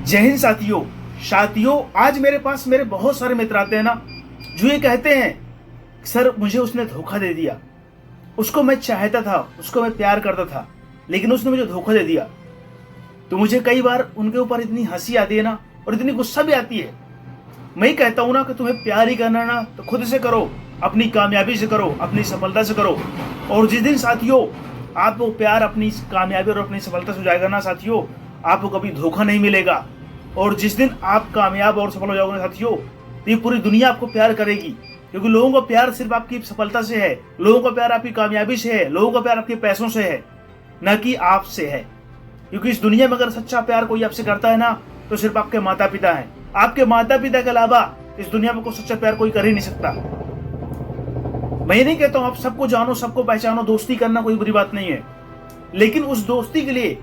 जय हिंद साथियों। आज मेरे पास मेरे बहुत सारे मित्र आते हैं ना, जो ये कहते हैं सर मुझे उसने धोखा दे दिया, उसको मैं चाहता था, उसको मैं प्यार करता था, लेकिन उसने मुझे धोखा दे दिया। तो मुझे कई बार उनके ऊपर इतनी हंसी आती है ना, और इतनी गुस्सा भी आती है। मैं ही कहता हूं ना कि तुम्हें प्यार ही करना है ना तो खुद से करो, अपनी कामयाबी से करो, अपनी सफलता से करो। और जिस दिन साथियों आपको प्यार अपनी कामयाबी और अपनी सफलता से हो जाएगा ना साथियों, आपको कभी धोखा नहीं मिलेगा। और जिस दिन आप कामयाब और सफल हो जाओगे साथियों, तो ये पूरी दुनिया आपको प्यार करेगी, क्योंकि लोगों का प्यार सिर्फ आपकी सफलता से है, लोगों का प्यार आपकी कामयाबी से है, लोगों का प्यार आपके पैसों से है, न कि आपसे है। क्योंकि इस दुनिया में अगर सच्चा प्यार कोई आपसे करता है ना, तो सिर्फ आपके माता पिता हैं। आपके माता पिता के अलावा इस दुनिया में कोई सच्चा प्यार कोई कर ही नहीं सकता। मैं ये नहीं कहता हूं आप सबको जानो, सबको पहचानो, दोस्ती करना कोई बुरी बात नहीं है, लेकिन उस दोस्ती के लिए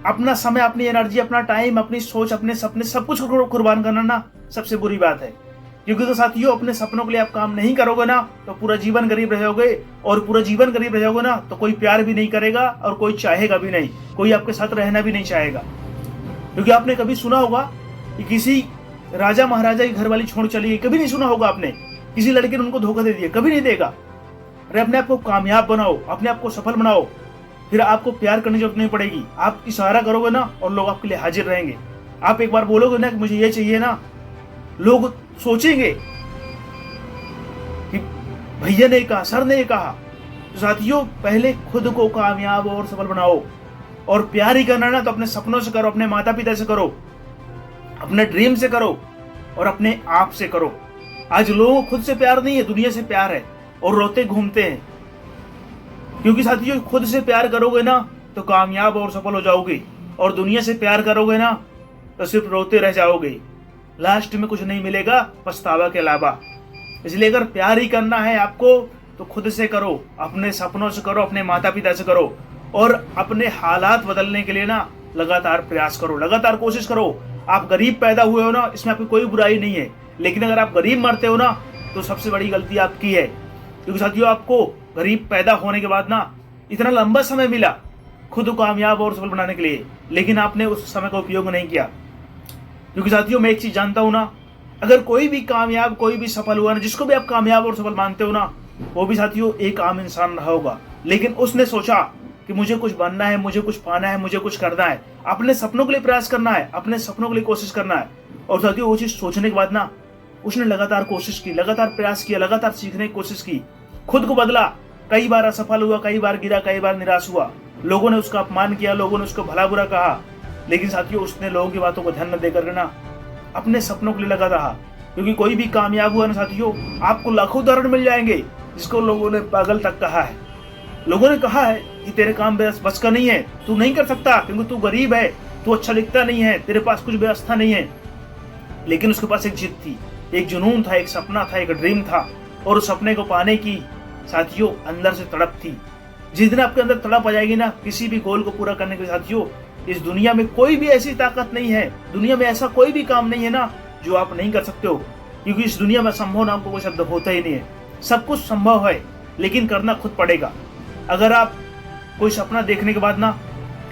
अपना समय, अपनी एनर्जी, अपना टाइम, अपनी सोच, अपने सपने, सब कुछ कुर्बान करना ना सबसे बुरी बात है। क्योंकि तो साथियों अपने सपनों के लिए आप काम नहीं करोगे ना, तो पूरा जीवन गरीब रहोगे, और पूरा जीवन गरीब रहोगे ना तो कोई प्यार भी नहीं करेगा और कोई चाहेगा भी नहीं, कोई आपके साथ रहना भी नहीं चाहेगा। क्योंकि आपने कभी सुना होगा कि किसी राजा महाराजा की घरवाली छोड़ चली गई? कभी नहीं सुना होगा आपने। किसी लड़के ने उनको धोखा दे दिया? कभी नहीं देगा। अरे अपने आप को कामयाब बनाओ, अपने आप को सफल बनाओ, फिर आपको प्यार करने की जरूरत नहीं पड़ेगी। आप इशारा करोगे ना और लोग आपके लिए हाजिर रहेंगे। आप एक बार बोलोगे ना कि मुझे ये चाहिए ना, लोग सोचेंगे कि भैया ने कहा, सर ने कहा। तो साथियों पहले खुद को कामयाब और सफल बनाओ, और प्यार ही करना ना तो अपने सपनों से करो, अपने माता पिता से करो, अपने ड्रीम से करो, और अपने आप से करो। आज लोगों को खुद से प्यार नहीं है, दुनिया से प्यार है, और रोते घूमते हैं। क्योंकि साथियों खुद से प्यार करोगे ना तो कामयाब और सफल हो जाओगे, और दुनिया से प्यार करोगे ना तो सिर्फ रोते रह जाओगे। लास्ट में कुछ नहीं मिलेगा पछतावा के अलावा। इसलिए अगर प्यार ही करना है आपको तो खुद से करो, अपने सपनों से करो, अपने माता पिता से करो, और अपने हालात बदलने के लिए ना लगातार प्रयास करो, लगातार कोशिश करो। आप गरीब पैदा हुए हो ना, इसमें आपकी कोई बुराई नहीं है, लेकिन अगर आप गरीब मरते हो ना तो सबसे बड़ी गलती आपकी है। क्योंकि साथियों आपको गरीब पैदा होने के बाद ना इतना लंबा समय मिला खुद को कामयाब और सफल बनाने के लिए, लेकिन आपने उस समय का उपयोग नहीं किया। क्योंकि साथियों मैं एक चीज जानता हूं ना, अगर कोई भी कामयाब, कोई भी सफल हुआ ना, जिसको भी आप कामयाब और सफल मानते हो ना, वो भी साथियों एक आम इंसान रहा होगा, लेकिन उसने सोचा कि मुझे कुछ बनना है, मुझे कुछ पाना है, मुझे कुछ करना है, अपने सपनों के लिए प्रयास करना है, अपने सपनों के लिए कोशिश करना है। और साथियों वो चीज सोचने के बाद ना उसने लगातार कोशिश की, लगातार प्रयास किया, लगातार सीखने की कोशिश की, खुद को बदला। कई बार असफल हुआ, कई बार गिरा, कई बार निराश हुआ, लोगों ने उसका अपमान किया, लोगों ने उसको भला बुरा कहा, लेकिन साथियों उसने लोगों की बातों को ध्यान न देकर ना अपने सपनों के लिए लगा रहा। क्योंकि कोई भी कामयाब हुआ ना साथियों, आपको लाखों उदाहरण मिल जाएंगे जिसको लोगों ने पागल तक कहा है। लोगों ने कहा है कि तेरे काम बस का नहीं है, तू नहीं कर सकता, क्योंकि तू गरीब है, तू अच्छा लिखता नहीं है, तेरे पास कुछ व्यवस्था नहीं है। लेकिन उसके पास एक जिद थी, एक जुनून था, एक सपना था, एक ड्रीम था, और उस सपने को पाने की साथियों अंदर से तड़प थी। जिस दिन आपके अंदर तड़प आ जाएगी ना किसी भी गोल को पूरा करने के साथियों, इस दुनिया में कोई भी ऐसी ताकत नहीं है, दुनिया में ऐसा कोई भी काम नहीं है ना जो आप नहीं कर सकते हो। क्योंकि इस दुनिया में संभव नाम को कोई शब्द होता ही नहीं है। सब कुछ संभव है, लेकिन करना खुद पड़ेगा। अगर आप कोई सपना देखने के बाद ना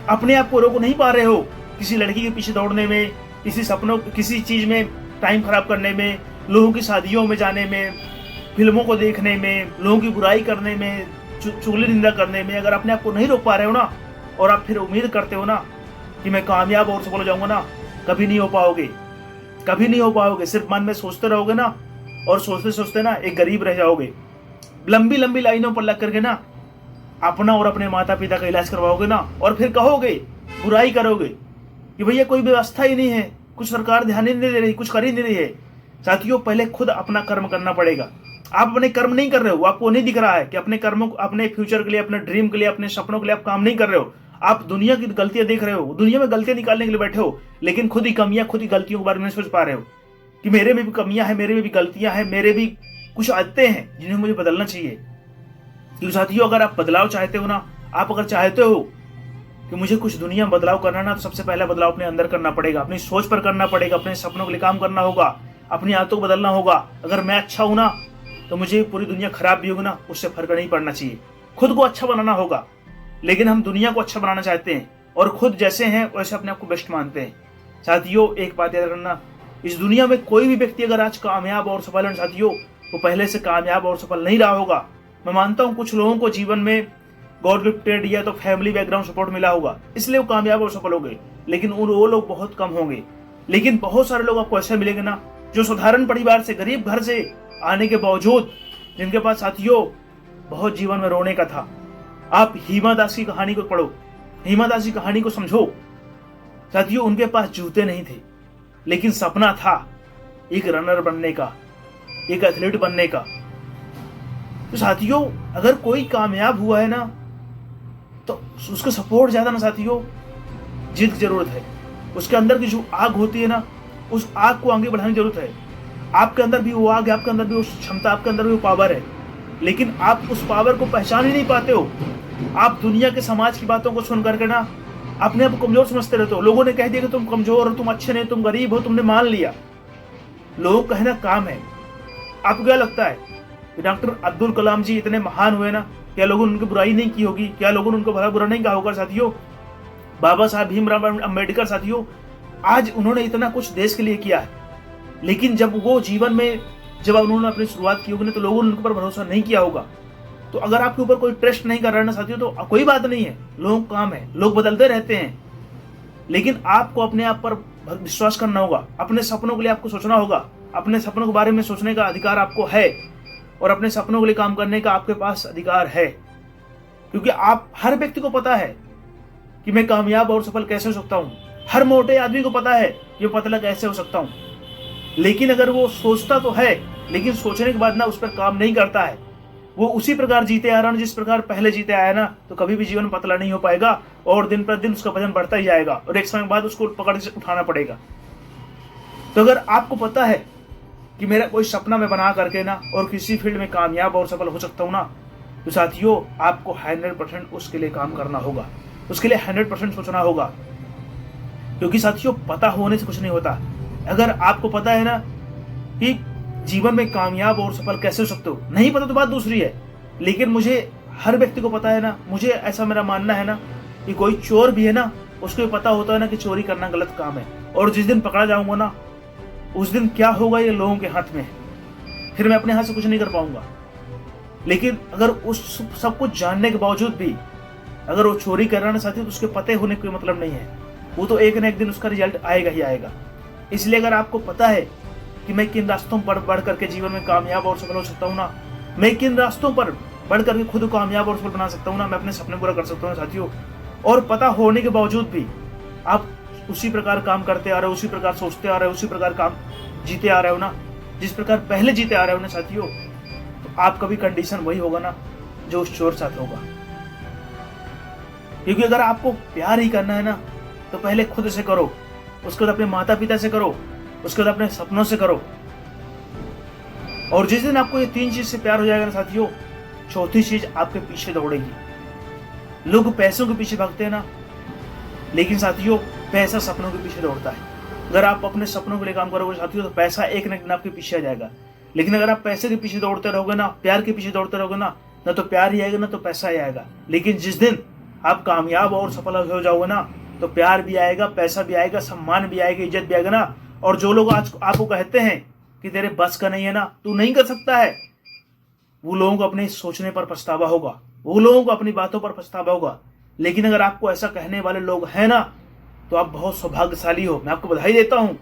अपने आप को रोक नहीं पा रहे हो, किसी लड़की के पीछे दौड़ने में, किसी सपनों, किसी चीज में टाइम खराब करने में, लोगों की शादियों में जाने में, फिल्मों को देखने में, लोगों की बुराई करने में, चुगली निंदा करने में, अगर अपने आप को नहीं रोक पा रहे हो ना, और आप फिर उम्मीद करते हो ना कि मैं कामयाब और सफल हो जाऊंगा ना, कभी नहीं हो पाओगे, कभी नहीं हो पाओगे। सिर्फ मन में सोचते रहोगे ना, और सोचते सोचते ना एक गरीब रह जाओगे। लंबी लंबी लाइनों पर लग करके ना अपना और अपने माता पिता का इलाज करवाओगे ना, और फिर कहोगे, बुराई करोगे कि भैया कोई व्यवस्था ही नहीं है, कुछ सरकार ध्यान ही नहीं दे रही, कुछ कर ही नहीं रही है। साथियों पहले खुद अपना कर्म करना पड़ेगा। आप अपने कर्म नहीं कर रहे हो, आपको नहीं दिख रहा है कि अपने कर्मों, अपने फ्यूचर के लिए, अपने ड्रीम के लिए, अपने सपनों के लिए आप काम नहीं कर रहे हो। आप दुनिया की गलतियां देख रहे हो, दुनिया में गलतियां निकालने के लिए बैठे हो, लेकिन खुद ही कमियां, खुद ही गलतियों के बारे में नहीं सोच पा रहे हो कि मेरे में भी कमियां हैं, मेरे में भी गलतियां हैं, मेरे भी कुछ आदतें हैं जिन्हें मुझे बदलना चाहिए। क्योंकि साथियों अगर आप बदलाव चाहते हो ना, आप अगर चाहते हो कि मुझे कुछ दुनिया में बदलाव करना ना, तो सबसे पहला बदलाव अपने अंदर करना पड़ेगा, अपनी सोच पर करना पड़ेगा, अपने सपनों के लिए काम करना होगा, अपनी आदतों को बदलना होगा। अगर मैं अच्छा हूं ना तो मुझे पूरी दुनिया खराब भी होगी ना, उससे फर्क नहीं पड़ना चाहिए। खुद को अच्छा बनाना होगा, लेकिन हम दुनिया को अच्छा बनाना चाहते हैं, और खुद जैसे हैं वैसे अपने आप को बेस्ट मानते हैं। साथियों एक बात याद रखना, इस दुनिया में कोई भी व्यक्ति अगर आज कामयाब और सफल है साथियों, वो पहले से कामयाब और सफल नहीं रहा होगा। मैं मानता हूँ कुछ लोगों को जीवन में गॉड गिफ्टेड या तो फैमिली बैकग्राउंड सपोर्ट मिला होगा, इसलिए वो कामयाब और सफल हो गए, लेकिन वो लोग बहुत कम होंगे। लेकिन बहुत सारे लोग आपको ऐसे मिलेंगे ना, जो साधारण परिवार से, गरीब घर से आने के बावजूद, जिनके पास साथियों बहुत जीवन में रोने का था। आप हिमा दास की कहानी को पढ़ो, हिमा दास की कहानी को समझो साथियों। उनके पास जूते नहीं थे, लेकिन सपना था एक रनर बनने का, एक एथलीट बनने का। तो साथियों अगर कोई कामयाब हुआ है ना, तो उसका सपोर्ट ज्यादा ना साथियों, जिद की जरूरत है। उसके अंदर की जो आग होती है ना, उस आग को आगे बढ़ाने की जरूरत है। आपके अंदर भी वो आग है, आपके अंदर भी वो क्षमता, आपके अंदर भी वो पावर है, लेकिन आप उस पावर को पहचान ही नहीं पाते हो। आप दुनिया के समाज की बातों को सुन करके ना अपने आप को कमजोर समझते रहते हो। लोगों ने कह दिया कि तुम कमजोर हो, तुम अच्छे नहीं, तुम गरीब हो, तुमने मान लिया। लोगों का कहना काम है। आपको क्या लगता है कि डॉक्टर अब्दुल कलाम जी इतने महान हुए ना, क्या लोगों ने उनकी बुराई नहीं की होगी? क्या लोगों ने उनको भला बुरा नहीं कहा होगा साथियों? बाबा साहब भीमराव अम्बेडकर साथियों, आज उन्होंने इतना कुछ देश के लिए किया है, लेकिन जब वो जीवन में जब उन्होंने अपनी शुरुआत की होगी ना, तो लोगों ने उनके ऊपर भरोसा नहीं किया होगा। तो अगर आपके ऊपर कोई ट्रस्ट नहीं कर रहा है ना साथियों, तो कोई बात नहीं है, लोगों का काम है, लोग बदलते रहते हैं, लेकिन आपको अपने आप पर विश्वास करना होगा। अपने सपनों के लिए आपको सोचना होगा, अपने सपनों के बारे में सोचने का अधिकार आपको है, और अपने सपनों के लिए काम करने का आपके पास अधिकार है। क्योंकि आप, हर व्यक्ति को पता है कि मैं कामयाब और सफल कैसे हो सकता हूँ। हर मोटे आदमी को पता है कि मैं पतला कैसे हो सकता हूँ, लेकिन अगर वो सोचता तो है, लेकिन सोचने के बाद ना उस पर काम नहीं करता है, वो उसी प्रकार जीते आ रहा है जिस प्रकार पहले जीते आया ना, तो कभी भी जीवन पतला नहीं हो पाएगा, और दिन पर दिन उसका वजन बढ़ता ही जाएगा, और एक समय बाद उसको पकड़ से उठाना पड़ेगा। तो अगर आपको पता है कि मेरा कोई सपना मैं बना करके ना और किसी फील्ड में कामयाब और सफल हो सकता हूँ ना, तो साथियों आपको 100% उसके लिए काम करना होगा, उसके लिए 100% सोचना होगा। क्योंकि साथियों पता होने से कुछ नहीं होता। अगर आपको पता है ना कि जीवन में कामयाब और सफल कैसे हो सकते हो, नहीं पता तो बात दूसरी है, लेकिन मुझे, हर व्यक्ति को पता है ना, मुझे ऐसा मेरा मानना है ना कि कोई चोर भी है ना, उसको भी पता होता है ना कि चोरी करना गलत काम है, और जिस दिन पकड़ा जाऊंगा ना, उस दिन क्या होगा ये लोगों के हाथ में है, फिर मैं अपने हाथ से कुछ नहीं कर पाऊंगा। लेकिन अगर उस सब कुछ जानने के बावजूद भी अगर वो चोरी कर रहा है ना साथियों, तो उसके पते होने का कोई मतलब नहीं है, वो तो एक न एक दिन उसका रिजल्ट आएगा ही आएगा। इसलिए अगर आपको पता है कि मैं किन रास्तों पर बढ़ करके जीवन में कामयाब और सफल हो सकता हूँ ना, मैं किन रास्तों पर बढ़ करके खुद को कामयाब और सफल बना सकता हूँ ना, मैं अपने सपने पूरा कर सकता हूँ साथियों, और पता होने के बावजूद भी आप उसी प्रकार काम करते आ रहे हो, उसी प्रकार सोचते आ रहे हो, उसी प्रकार काम जीते आ रहे हो ना, जिस प्रकार पहले जीते आ रहे हो ना साथियों, तो आपका भी कंडीशन वही होगा ना जो उस चोर साथ होगा। क्योंकि अगर आपको प्यार ही करना है ना, तो पहले खुद से करो, उसके बाद अपने माता पिता से करो, उसके बाद अपने सपनों से करो। और जिस दिन आपको ये 3 चीज से प्यार हो जाएगा ना साथियों, चौथी चीज आपके पीछे दौड़ेगी। लोग पैसों के पीछे भागते हैं ना, लेकिन साथियों पैसा सपनों के पीछे दौड़ता है। अगर आप अपने सपनों के लिए काम करोगे साथियों, तो पैसा एक न एक दिन आपके पीछे आ जाएगा। लेकिन अगर आप पैसे के पीछे दौड़ते रहोगे ना, प्यार के पीछे दौड़ते रहोगे ना तो प्यार ही आएगा ना तो पैसा ही आएगा। लेकिन जिस दिन आप कामयाब और सफल हो जाओगे ना, तो प्यार भी आएगा, पैसा भी आएगा, सम्मान भी आएगा, इज्जत भी आएगा ना। और जो लोग आज आपको कहते हैं कि तेरे बस का नहीं है ना, तू नहीं कर सकता है, वो लोगों को अपने सोचने पर पछतावा होगा, वो लोगों को अपनी बातों पर पछतावा होगा। लेकिन अगर आपको ऐसा कहने वाले लोग हैं ना, तो आप बहुत सौभाग्यशाली हो। मैं आपको बधाई देता हूं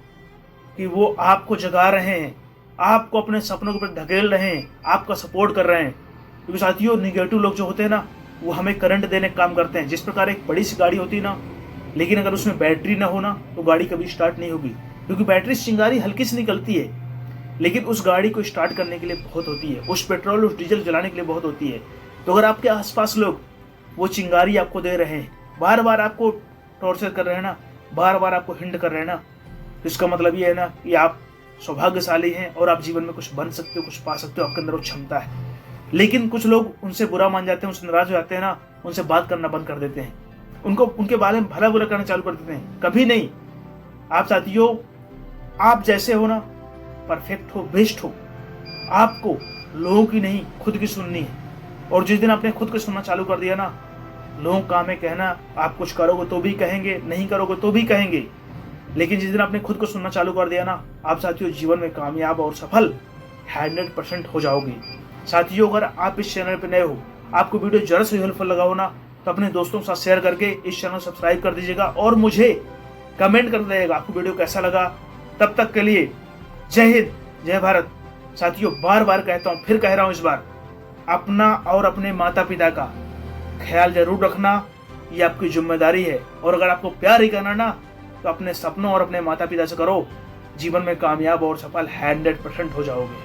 कि वो आपको जगा रहे हैं, आपको अपने सपनों के ऊपर धकेल रहे हैं, आपका सपोर्ट कर रहे हैं। क्योंकि साथियों निगेटिव लोग जो होते हैं ना, वो हमें करंट देने का काम करते हैं। जिस प्रकार एक बड़ी सी गाड़ी होती है ना, लेकिन अगर उसमें बैटरी ना हो ना, तो गाड़ी कभी स्टार्ट नहीं होगी। क्योंकि बैटरी चिंगारी हल्की सी निकलती है, लेकिन उस गाड़ी को स्टार्ट करने के लिए बहुत होती है, उस पेट्रोल उस डीजल जलाने के लिए बहुत होती है। तो अगर आपके आसपास लोग वो चिंगारी आपको दे रहे हैं, बार बार आपको टॉर्चर कर रहे हैं ना, बार बार आपको हिंट कर रहे हैं ना, तो इसका मतलब ये है ना कि आप सौभाग्यशाली हैं और आप जीवन में कुछ बन सकते हो, कुछ पा सकते हो, आपके अंदर वो क्षमता है। लेकिन कुछ लोग उनसे बुरा मान जाते हैं, उनसे नाराज हो जाते हैं ना, उनसे बात करना बंद कर देते हैं, उनको उनके बारे में भला बुरा करना चालू कर देते हैं। कभी नहीं। आप साथियों, आप जैसे हो ना, परफेक्ट हो, बेस्ट हो। आपको लोगों की नहीं खुद की सुननी है। और जिस दिन आपने खुद को सुनना चालू कर दिया ना, लोगों का काम है कहना। आप कुछ करोगे तो भी कहेंगे, नहीं करोगे तो भी कहेंगे। लेकिन जिस दिन आपने खुद को सुनना चालू कर दिया ना, आप साथियों जीवन में कामयाब और सफल 100% हो जाओगे। साथियों, अगर आप इस चैनल पर नए हो, आपको वीडियो जरा से हेल्पफुल लगा हो ना, तो अपने दोस्तों के साथ शेयर करके इस चैनल सब्सक्राइब कर दीजिएगा और मुझे कमेंट कर दीजिएगा आपको वीडियो कैसा लगा। तब तक के लिए जय हिंद, जय भारत। साथियों, बार बार कहता हूँ, फिर कह रहा हूँ इस बार, अपना और अपने माता पिता का ख्याल जरूर रखना, ये आपकी जिम्मेदारी है। और अगर आपको प्यार ही करना ना, तो अपने सपनों और अपने माता पिता से करो, जीवन में कामयाब और सफल 100% हो जाओगे।